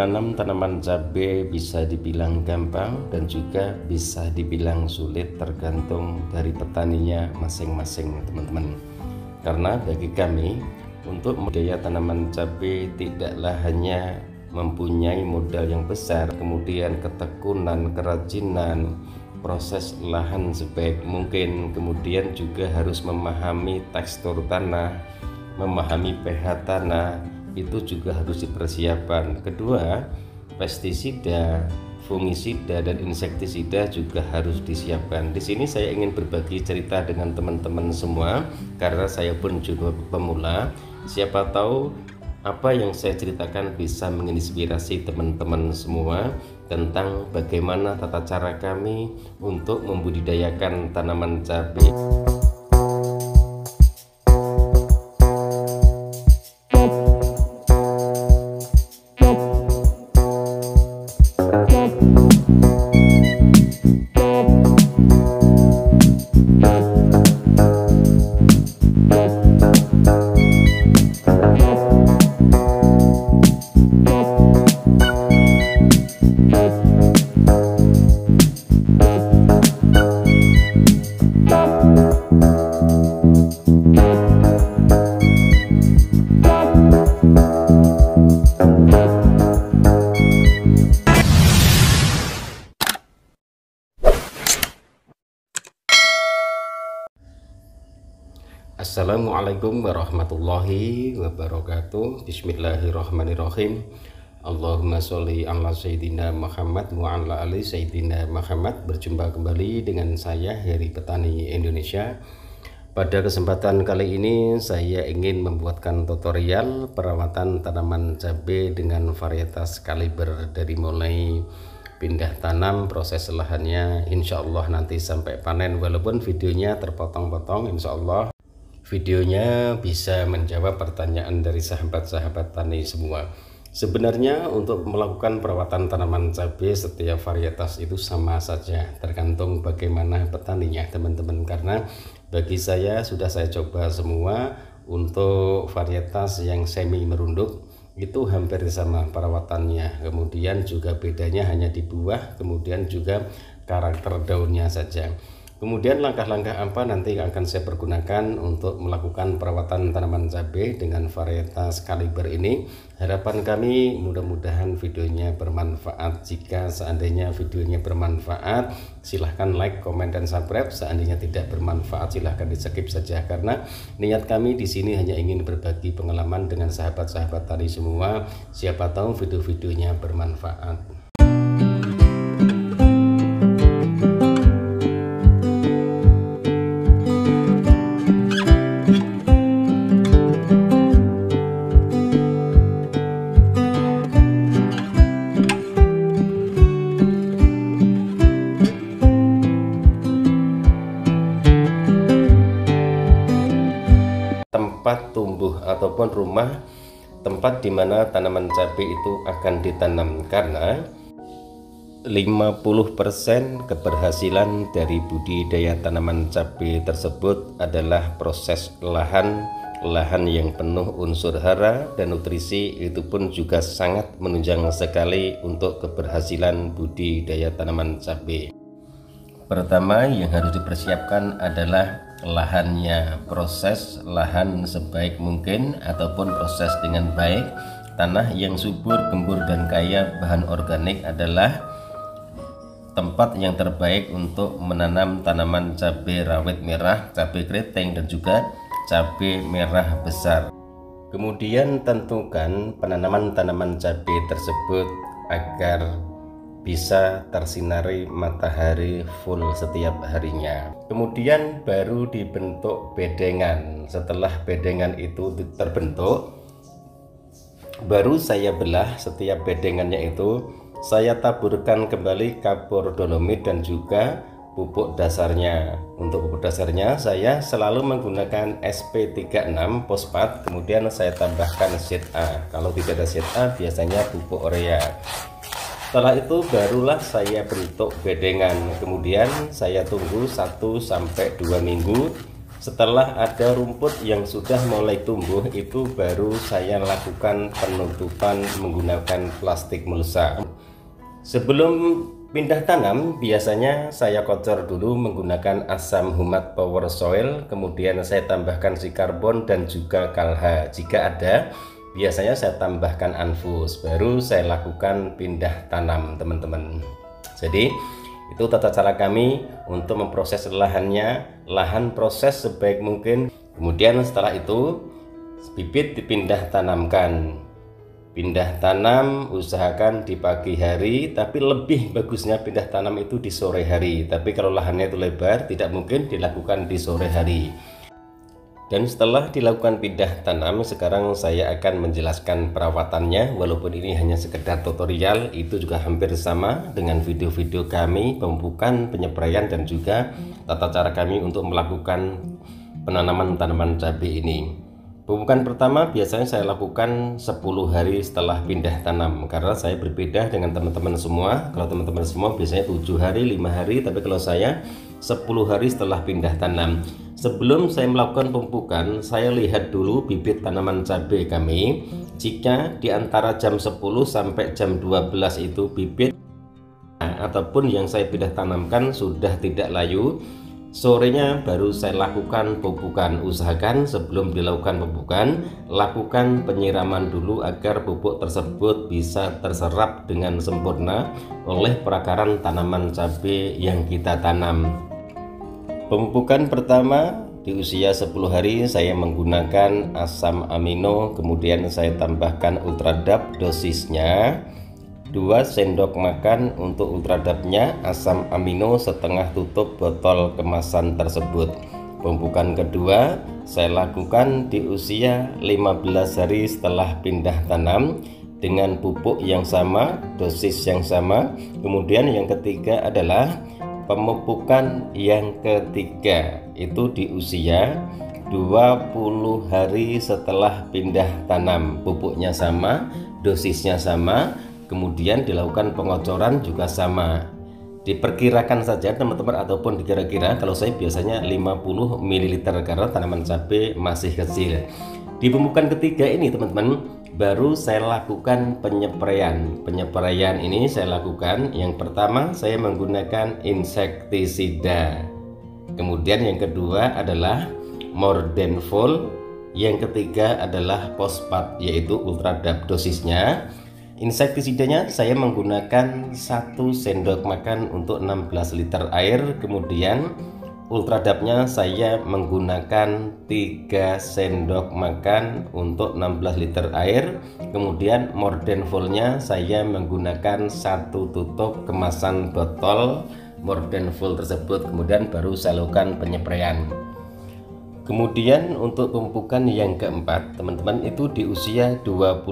Menanam tanaman cabai bisa dibilang gampang dan juga bisa dibilang sulit, tergantung dari petaninya masing-masing, teman-teman. Karena bagi kami, untuk budidaya tanaman cabai tidaklah hanya mempunyai modal yang besar, kemudian ketekunan, kerajinan, proses lahan sebaik mungkin, kemudian juga harus memahami tekstur tanah, memahami pH tanah, itu juga harus dipersiapkan. Kedua, pestisida, fungisida dan insektisida juga harus disiapkan. Di sini saya ingin berbagi cerita dengan teman-teman semua karena saya pun juga pemula. Siapa tahu apa yang saya ceritakan bisa menginspirasi teman-teman semua tentang bagaimana tata cara kami untuk membudidayakan tanaman cabai. Assalamualaikum warahmatullahi wabarakatuh. Bismillahirrahmanirrahim. Allahumma sholli ala Sayyidina Muhammad wa ala ali Sayyidina Muhammad. Berjumpa kembali dengan saya, Heri Petani Indonesia. Pada kesempatan kali ini saya ingin membuatkan tutorial perawatan tanaman cabai dengan varietas kaliber dari mulai pindah tanam, proses lahannya, insya Allah nanti sampai panen. Walaupun videonya terpotong-potong, insya Allah videonya bisa menjawab pertanyaan dari sahabat-sahabat tani semua. Sebenarnya untuk melakukan perawatan tanaman cabai setiap varietas itu sama saja, tergantung bagaimana petaninya, teman-teman. Karena bagi saya sudah saya coba semua. Untuk varietas yang semi merunduk itu hampir sama perawatannya, kemudian juga bedanya hanya di buah, kemudian juga karakter daunnya saja. Kemudian langkah-langkah apa nanti akan saya pergunakan untuk melakukan perawatan tanaman cabai dengan varietas kaliber ini. Harapan kami mudah-mudahan videonya bermanfaat. Jika seandainya videonya bermanfaat, silahkan like, komen, dan subscribe. Seandainya tidak bermanfaat, silahkan di skip saja, karena niat kami di sini hanya ingin berbagi pengalaman dengan sahabat-sahabat tani semua. Siapa tahu video-videonya bermanfaat. Tempat tumbuh ataupun rumah tempat di mana tanaman cabai itu akan ditanam, karena 50% keberhasilan dari budidaya tanaman cabai tersebut adalah proses lahan yang penuh unsur hara dan nutrisi. Itu pun juga sangat menunjang sekali untuk keberhasilan budidaya tanaman cabai. Pertama yang harus dipersiapkan adalah lahannya, proses lahan sebaik mungkin ataupun proses dengan baik. Tanah yang subur, gembur, dan kaya bahan organik adalah tempat yang terbaik untuk menanam tanaman cabai rawit merah, cabai keriting, dan juga cabai merah besar. Kemudian tentukan penanaman tanaman cabai tersebut agar bisa tersinari matahari full setiap harinya. Kemudian baru dibentuk bedengan. Setelah bedengan itu terbentuk, baru saya belah setiap bedengannya itu. Saya taburkan kembali kapur dolomit dan juga pupuk dasarnya. Untuk pupuk dasarnya saya selalu menggunakan SP36 fosfat, kemudian saya tambahkan ZA. Kalau tidak ada ZA biasanya pupuk urea. Setelah itu barulah saya bentuk bedengan. Kemudian saya tunggu 1 sampai 2 minggu Setelah ada rumput yang sudah mulai tumbuh, itu baru saya lakukan penutupan menggunakan plastik mulsa. Sebelum pindah tanam, biasanya saya kocor dulu menggunakan asam humat power soil, kemudian saya tambahkan si karbon dan juga kalha. Jika ada, biasanya saya tambahkan anfus, baru saya lakukan pindah tanam, teman-teman. Jadi itu tata cara kami untuk memproses lahannya, lahan proses sebaik mungkin. Kemudian setelah itu bibit dipindah tanamkan. Pindah tanam usahakan di pagi hari, tapi lebih bagusnya pindah tanam itu di sore hari. Tapi kalau lahannya itu lebar, tidak mungkin dilakukan di sore hari. Dan setelah dilakukan pindah tanam, sekarang saya akan menjelaskan perawatannya. Walaupun ini hanya sekedar tutorial, itu juga hampir sama dengan video-video kami pemupukan, penyepraian, dan juga tata cara kami untuk melakukan penanaman tanaman cabai ini. Pemupukan pertama biasanya saya lakukan 10 hari setelah pindah tanam, karena saya berbeda dengan teman-teman semua. Kalau teman-teman semua biasanya 7 hari, 5 hari, tapi kalau saya 10 hari setelah pindah tanam. Sebelum saya melakukan pemupukan, saya lihat dulu bibit tanaman cabai kami. Jika di antara jam 10 sampai jam 12 itu bibit ataupun yang saya pindah tanamkan sudah tidak layu, sorenya baru saya lakukan pemupukan. Usahakan sebelum dilakukan pemupukan, lakukan penyiraman dulu agar pupuk tersebut bisa terserap dengan sempurna oleh perakaran tanaman cabai yang kita tanam. Pemupukan pertama di usia 10 hari saya menggunakan asam amino, kemudian saya tambahkan ultradap, dosisnya 2 sendok makan untuk ultradapnya, asam amino setengah tutup botol kemasan tersebut. Pemupukan kedua saya lakukan di usia 15 hari setelah pindah tanam dengan pupuk yang sama, dosis yang sama. Kemudian yang ketiga adalah pemupukan yang ketiga, itu di usia 20 hari setelah pindah tanam. Pupuknya sama, dosisnya sama, kemudian dilakukan pengocoran juga sama. Diperkirakan saja teman-teman, ataupun dikira-kira, kalau saya biasanya 50 ml karena tanaman cabai masih kecil. Di pemupukan ketiga ini teman-teman, baru saya lakukan penyepraian. Penyepraian ini saya lakukan, yang pertama saya menggunakan insektisida, kemudian yang kedua adalah Mordenfol, yang ketiga adalah fosfat yaitu ultradap. Dosisnya, insektisidanya saya menggunakan 1 sendok makan untuk 16 liter air, kemudian ultradapnya saya menggunakan 3 sendok makan untuk 16 liter air, kemudian Mordenfolnya saya menggunakan 1 tutup kemasan botol Mordenfol tersebut, kemudian baru saya lakukan penyepraian. Kemudian untuk pemupukan yang keempat teman-teman, itu di usia 25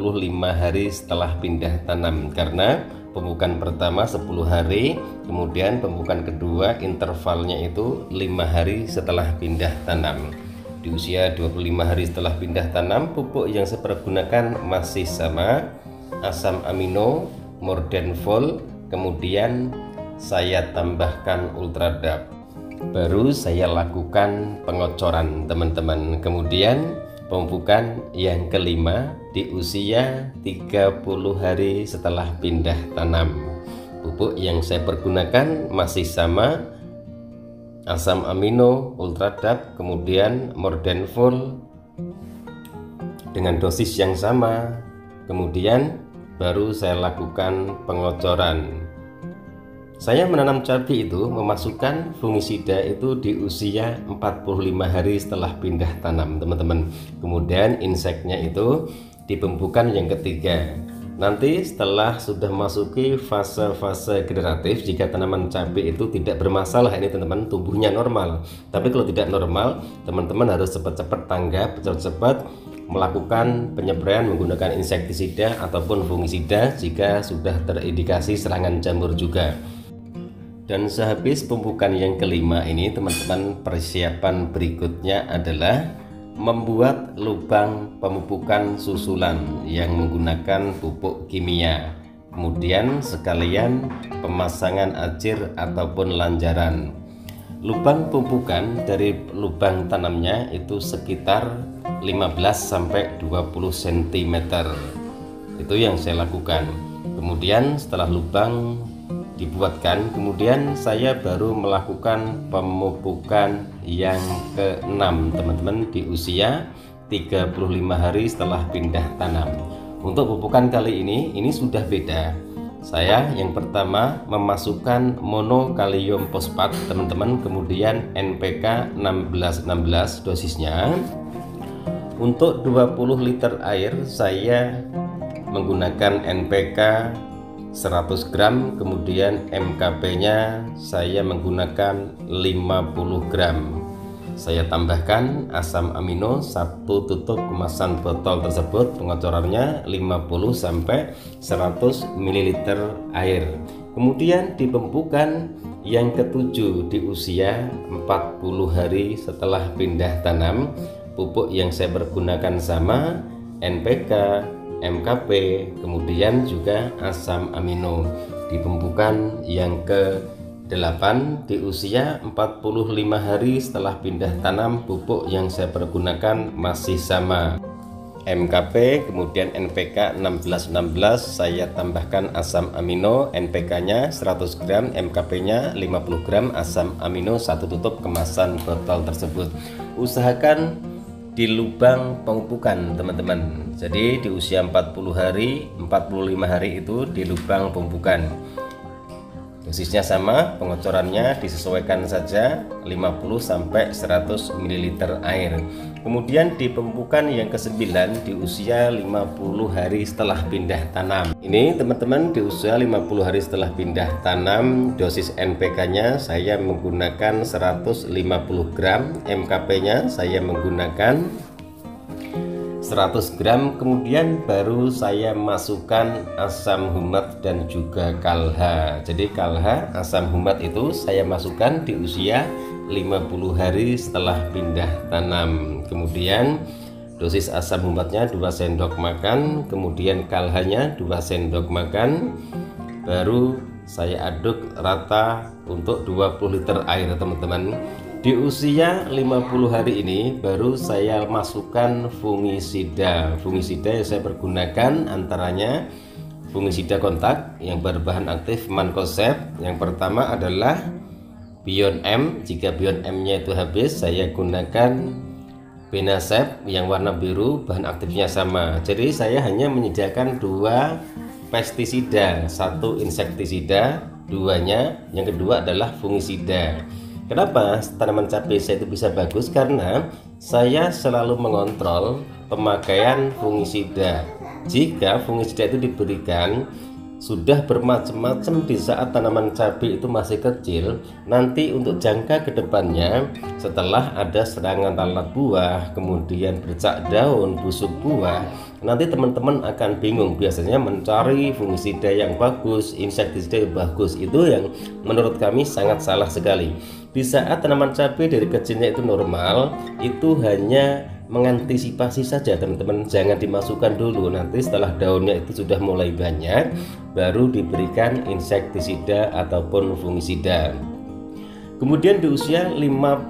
hari setelah pindah tanam, karena pemupukan pertama 10 hari, kemudian pemupukan kedua intervalnya itu 5 hari setelah pindah tanam. Di usia 25 hari setelah pindah tanam, pupuk yang saya pergunakan masih sama, asam amino, Mordenfol, kemudian saya tambahkan ultradap. Baru saya lakukan pengocoran teman-teman. Kemudian pemupukan yang kelima di usia 30 hari setelah pindah tanam. Pupuk yang saya pergunakan masih sama, asam amino, ultradap, kemudian Mordenfol dengan dosis yang sama. Kemudian baru saya lakukan pengocoran. Saya menanam cabai itu memasukkan fungisida itu di usia 45 hari setelah pindah tanam teman-teman. Kemudian inseknya itu di pemupukan yang ketiga. Nanti setelah sudah masuki fase-fase generatif, jika tanaman cabai itu tidak bermasalah ini teman-teman, tumbuhnya normal. Tapi kalau tidak normal, teman-teman harus cepat-cepat tanggap, cepat-cepat melakukan penyepraian menggunakan insektisida ataupun fungisida jika sudah terindikasi serangan jamur juga. Dan sehabis pemupukan yang kelima ini teman-teman, persiapan berikutnya adalah membuat lubang pemupukan susulan yang menggunakan pupuk kimia. Kemudian sekalian pemasangan ajir ataupun lanjaran. Lubang pupukan dari lubang tanamnya itu sekitar 15-20 cm. Itu yang saya lakukan. Kemudian setelah lubang dibuatkan, kemudian saya baru melakukan pemupukan yang ke-6 teman-teman, di usia 35 hari setelah pindah tanam. Untuk pupukan kali ini sudah beda. Saya yang pertama memasukkan monokalium fosfat teman-teman, kemudian NPK 1616 dosisnya. Untuk 20 liter air saya menggunakan NPK 100 gram, kemudian MKP-nya saya menggunakan 50 gram. Saya tambahkan asam amino 1 tutup kemasan botol tersebut, pengocorannya 50-100 ml air. Kemudian di pembukaan yang ke-7 di usia 40 hari setelah pindah tanam, pupuk yang saya pergunakan sama, NPK, MKP, kemudian juga asam amino. Di pembukaan yang ke-8 di usia 45 hari setelah pindah tanam, pupuk yang saya pergunakan masih sama, MKP, kemudian NPK 1616, saya tambahkan asam amino, NPK-nya 100 gram, MKP-nya 50 gram, asam amino 1 tutup kemasan botol tersebut. Usahakan di lubang pemupukan teman-teman. Jadi di usia 40 hari, 45 hari itu di lubang pemupukan. Dosisnya sama, pengocorannya disesuaikan saja 50-100 ml air. Kemudian di pemupukan yang ke-9 di usia 50 hari setelah pindah tanam. Ini teman-teman di usia 50 hari setelah pindah tanam, dosis NPK-nya saya menggunakan 150 gram, MKP-nya saya menggunakan 100 gram, kemudian baru saya masukkan asam humat dan juga kalha. Jadi kalha, asam humat itu saya masukkan di usia 50 hari setelah pindah tanam. Kemudian dosis asam humatnya 2 sendok makan, kemudian kalhanya 2 sendok makan, baru saya aduk rata untuk 20 liter air teman-teman. Di usia 50 hari ini baru saya masukkan fungisida. Fungisida yang saya pergunakan antaranya fungisida kontak yang berbahan aktif mancozeb. Yang pertama adalah Bion M. Jika Bion M-nya itu habis, saya gunakan Benasep yang warna biru, bahan aktifnya sama. Jadi saya hanya menyediakan 2 pestisida, 1 insektisida, 2-nya yang kedua adalah fungisida. Kenapa tanaman cabai saya itu bisa bagus? Karena saya selalu mengontrol pemakaian fungisida. Jika fungisida itu diberikan sudah bermacam-macam di saat tanaman cabai itu masih kecil, nanti untuk jangka kedepannya setelah ada serangan lalat buah, kemudian bercak daun, busuk buah, nanti teman-teman akan bingung biasanya mencari fungisida yang bagus, insektisida yang bagus. Itu yang menurut kami sangat salah sekali. Di saat tanaman cabai dari kecilnya itu normal, itu hanya mengantisipasi saja teman-teman, jangan dimasukkan dulu. Nanti setelah daunnya itu sudah mulai banyak, baru diberikan insektisida ataupun fungisida. Kemudian di usia 55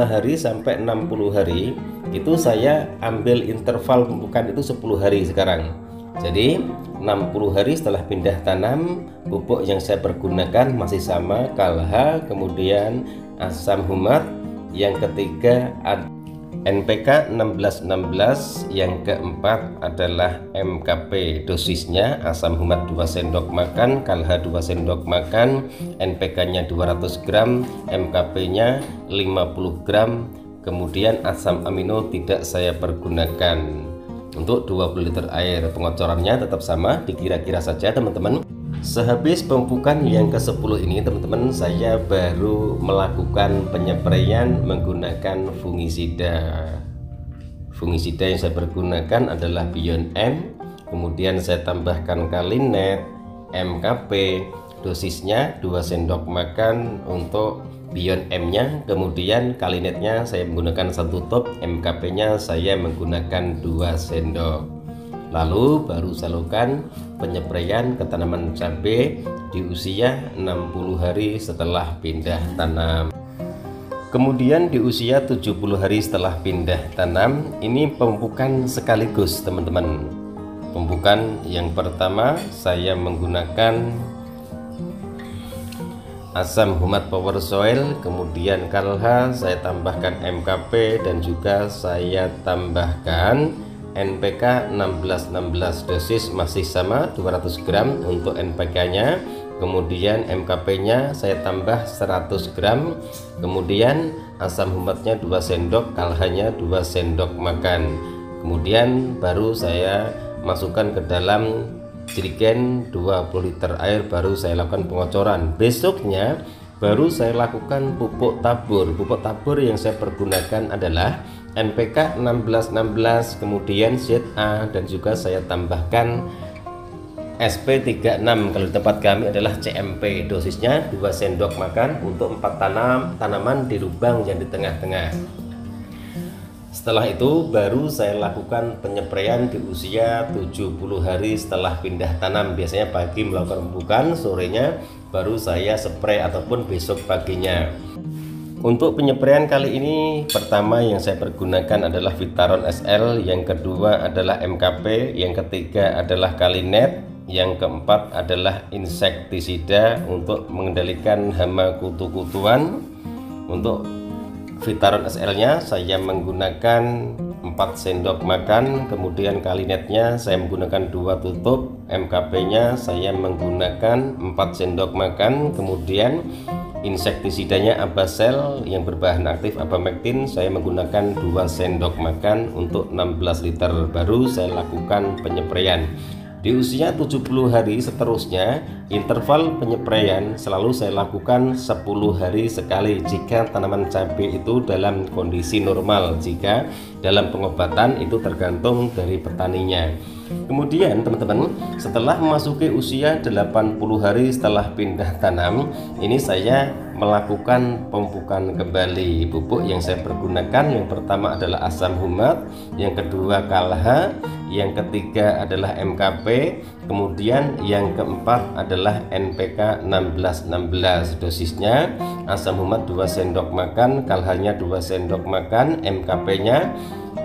hari sampai 60 hari itu saya ambil interval pemupukan itu 10 hari sekarang. Jadi 60 hari setelah pindah tanam, pupuk yang saya pergunakan masih sama, kalha, kemudian asam humat, yang ketiga NPK 1616, yang keempat adalah MKP. Dosisnya asam humat 2 sendok makan, kalha 2 sendok makan, NPK-nya 200 gram, MKP-nya 50 gram, kemudian asam amino tidak saya pergunakan. Untuk 20 liter air, pengocorannya tetap sama, dikira-kira saja teman-teman. Sehabis pemupukan yang ke-10 ini teman-teman, saya baru melakukan penyepraian menggunakan fungisida. Fungisida yang saya pergunakan adalah Bion M, kemudian saya tambahkan Kalinet, MKP, dosisnya 2 sendok makan untuk Bion M-nya, kemudian Kalinetnya saya menggunakan 1 tutup, MKP-nya saya menggunakan 2 sendok. Lalu baru saya lakukan penyepraian ke tanaman cabai di usia 60 hari setelah pindah tanam. Kemudian di usia 70 hari setelah pindah tanam, ini pemupukan sekaligus teman-teman. Pemupukan yang pertama saya menggunakan asam humat power soil, kemudian KALHA, saya tambahkan MKP, dan juga saya tambahkan NPK 1616. Dosis masih sama 200 gram untuk NPK nya, kemudian MKP nya saya tambah 100 gram, kemudian asam humatnya 2 sendok, KALHA nya 2 sendok makan. Kemudian baru saya masukkan ke dalam jerigen 20 liter air, baru saya lakukan pengocoran. Besoknya baru saya lakukan pupuk tabur. Pupuk tabur yang saya pergunakan adalah NPK 1616, kemudian ZA, dan juga saya tambahkan SP36. Kalau di tempat kami adalah CMP. Dosisnya 2 sendok makan untuk 4 tanaman di lubang yang di tengah-tengah. Setelah itu baru saya lakukan penyempraian di usia 70 hari setelah pindah tanam. Biasanya pagi melakukan pemupukan, sorenya baru saya spray ataupun besok paginya. Untuk penyempraian kali ini, pertama yang saya pergunakan adalah Vitaron SL, yang kedua adalah MKP, yang ketiga adalah Kalinet, yang keempat adalah insektisida untuk mengendalikan hama kutu-kutuan. Untuk Vitaron SL-nya saya menggunakan 4 sendok makan, kemudian Kalinetnya saya menggunakan 2 tutup, MKP-nya saya menggunakan 4 sendok makan, kemudian insektisidanya Abasel yang berbahan aktif Abamectin saya menggunakan 2 sendok makan untuk 16 liter. Baru saya lakukan penyempraian. Di usia 70 hari seterusnya, interval penyempraian selalu saya lakukan 10 hari sekali jika tanaman cabai itu dalam kondisi normal. Jika dalam pengobatan itu tergantung dari petaninya. Kemudian teman-teman, setelah memasuki usia 80 hari setelah pindah tanam, ini saya melakukan pemupukan kembali. Pupuk yang saya pergunakan yang pertama adalah asam humat, yang kedua KALHA, yang ketiga adalah MKP, kemudian yang keempat adalah NPK 1616. Dosisnya asam humat 2 sendok makan, KALHA-nya 2 sendok makan, MKP-nya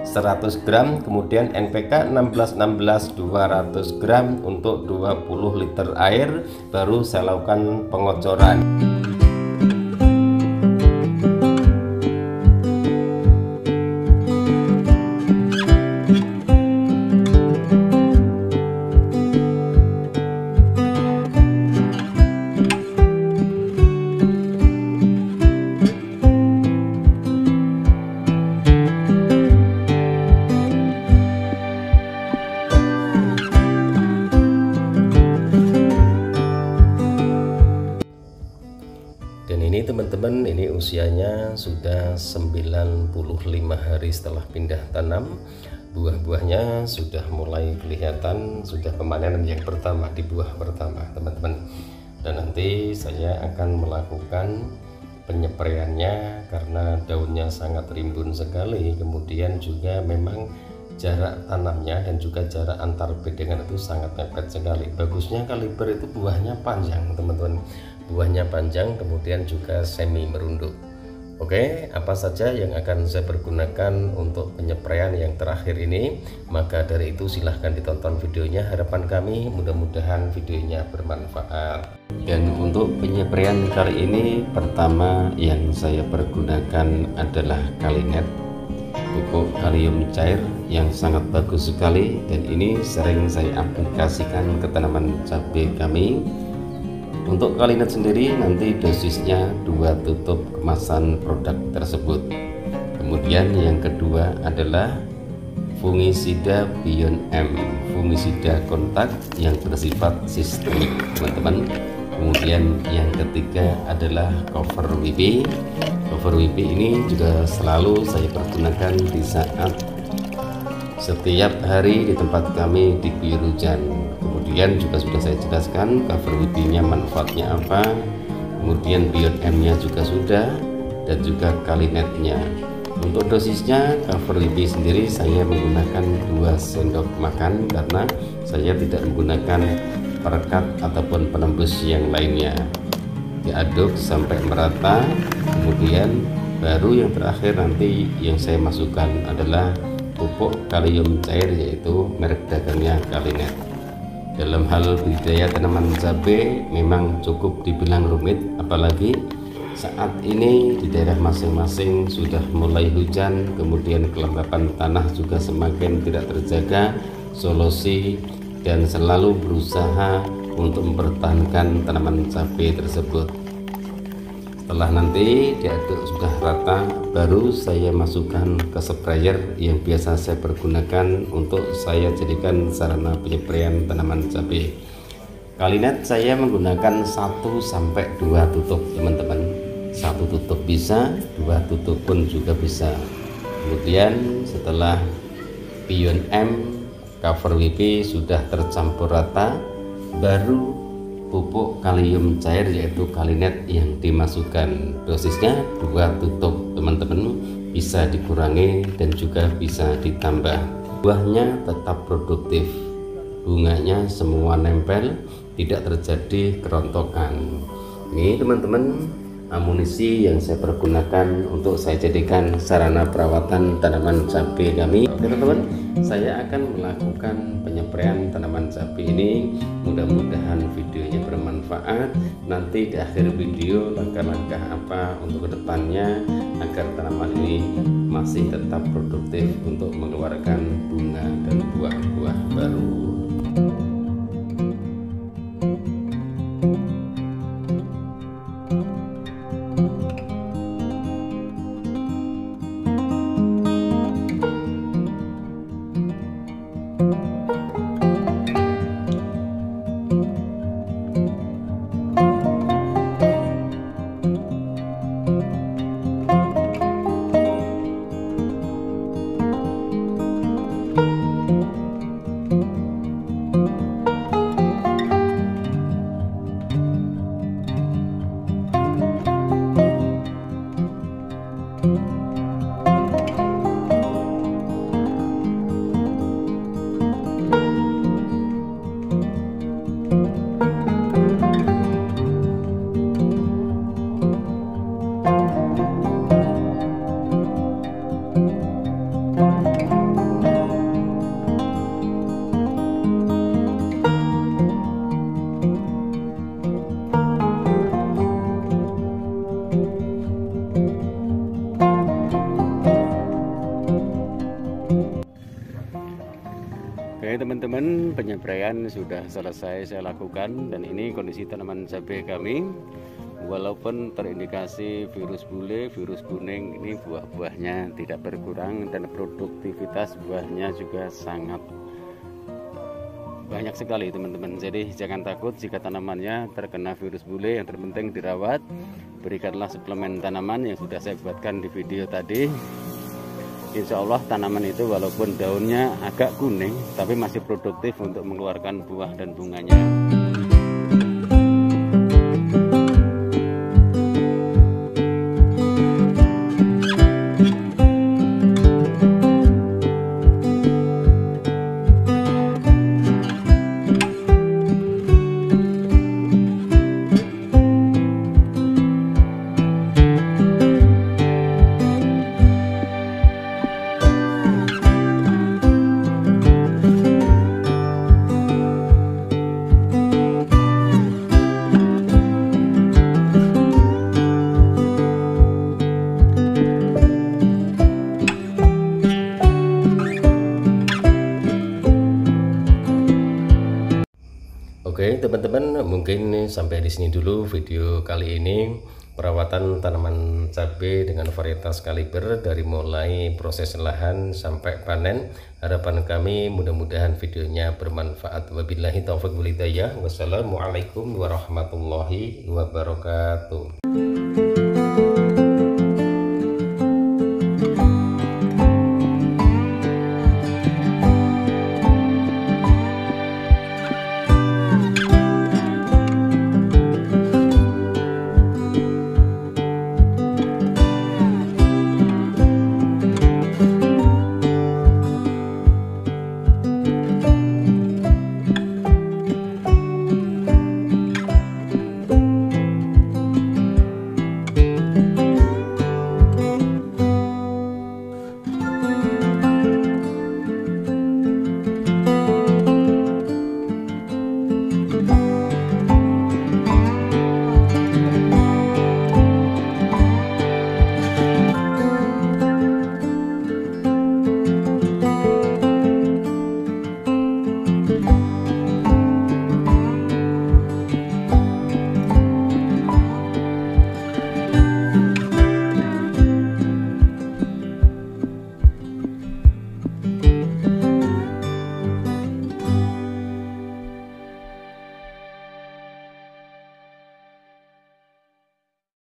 100 gram, kemudian NPK 1616 200 gram untuk 20 liter air. Baru saya lakukan pengocoran. Dan ini teman-teman, ini usianya sudah 95 hari setelah pindah tanam. Buah-buahnya sudah mulai kelihatan, sudah pemanenan yang pertama di buah pertama teman-teman. Dan nanti saya akan melakukan penyempraiannya karena daunnya sangat rimbun sekali. Kemudian juga memang jarak tanamnya dan juga jarak antar bedengan itu sangat mepet sekali. Bagusnya kaliber itu buahnya panjang teman-teman, buahnya panjang, kemudian juga semi merunduk. Oke, apa saja yang akan saya pergunakan untuk penyempraian yang terakhir ini? Maka dari itu silahkan ditonton videonya. Harapan kami mudah-mudahan videonya bermanfaat. Dan untuk penyempraian kali ini, pertama yang saya pergunakan adalah Kalinet, pupuk kalium cair yang sangat bagus sekali, dan ini sering saya aplikasikan ke tanaman cabai kami. Untuk Kalinet sendiri nanti dosisnya 2 tutup kemasan produk tersebut. Kemudian yang kedua adalah fungisida Beyond M, fungisida kontak yang bersifat sistemik teman-teman. Kemudian yang ketiga adalah cover WP. Cover WP ini juga selalu saya pergunakan di saat setiap hari di tempat kami diguyur hujan. Kemudian juga sudah saya jelaskan cover WP-nya manfaatnya apa, kemudian Beyond M-nya juga sudah, dan juga Kalinetnya. Untuk dosisnya cover WP sendiri saya menggunakan 2 sendok makan karena saya tidak menggunakan perekat ataupun penembus yang lainnya. Diaduk sampai merata, kemudian Baru yang terakhir nanti yang saya masukkan adalah pupuk kalium cair, yaitu merek dagangnya Kalinet. Dalam hal budidaya tanaman cabai memang cukup dibilang rumit, apalagi saat ini di daerah masing-masing sudah mulai hujan, kemudian kelembapan tanah juga semakin tidak terjaga. Solusi dan selalu berusaha untuk mempertahankan tanaman cabai tersebut. Setelah nanti diaduk sudah rata, baru saya masukkan ke sprayer yang biasa saya pergunakan untuk saya jadikan sarana penyempraian tanaman cabai. Kalinet saya menggunakan 1-2 tutup teman-teman. 1 tutup bisa, 2 tutup pun juga bisa. Kemudian setelah pion M cover WP sudah tercampur rata, baru pupuk kalium cair yaitu Kalinet yang dimasukkan. Dosisnya 2 tutup teman-teman, bisa dikurangi dan juga bisa ditambah. Buahnya tetap produktif, bunganya semua nempel, tidak terjadi kerontokan. Ini teman-teman amunisi yang saya pergunakan untuk saya jadikan sarana perawatan tanaman cabai kami. Oke teman-teman, saya akan melakukan penyempraian tanaman cabai ini. Mudah-mudahan videonya bermanfaat. Nanti di akhir video langkah-langkah apa untuk kedepannya agar tanaman ini masih tetap produktif untuk mengeluarkan bunga dan buah-buah baru. Oke teman-teman, penyempraian sudah selesai saya lakukan, dan ini kondisi tanaman cabai kami. Walaupun terindikasi virus bule, virus kuning, ini buah-buahnya tidak berkurang dan produktivitas buahnya juga sangat banyak sekali teman-teman. Jadi jangan takut jika tanamannya terkena virus bule, yang terpenting dirawat. Berikanlah suplemen tanaman yang sudah saya buatkan di video tadi. Insya Allah tanaman itu walaupun daunnya agak kuning, tapi masih produktif untuk mengeluarkan buah dan bunganya. Oke teman-teman, mungkin sampai di sini dulu video kali ini, perawatan tanaman cabai dengan varietas kaliber dari mulai proses lahan sampai panen. Harapan kami mudah-mudahan videonya bermanfaat. Wabillahi taufiq wal hidayah. Wassalamualaikum warahmatullahi wabarakatuh.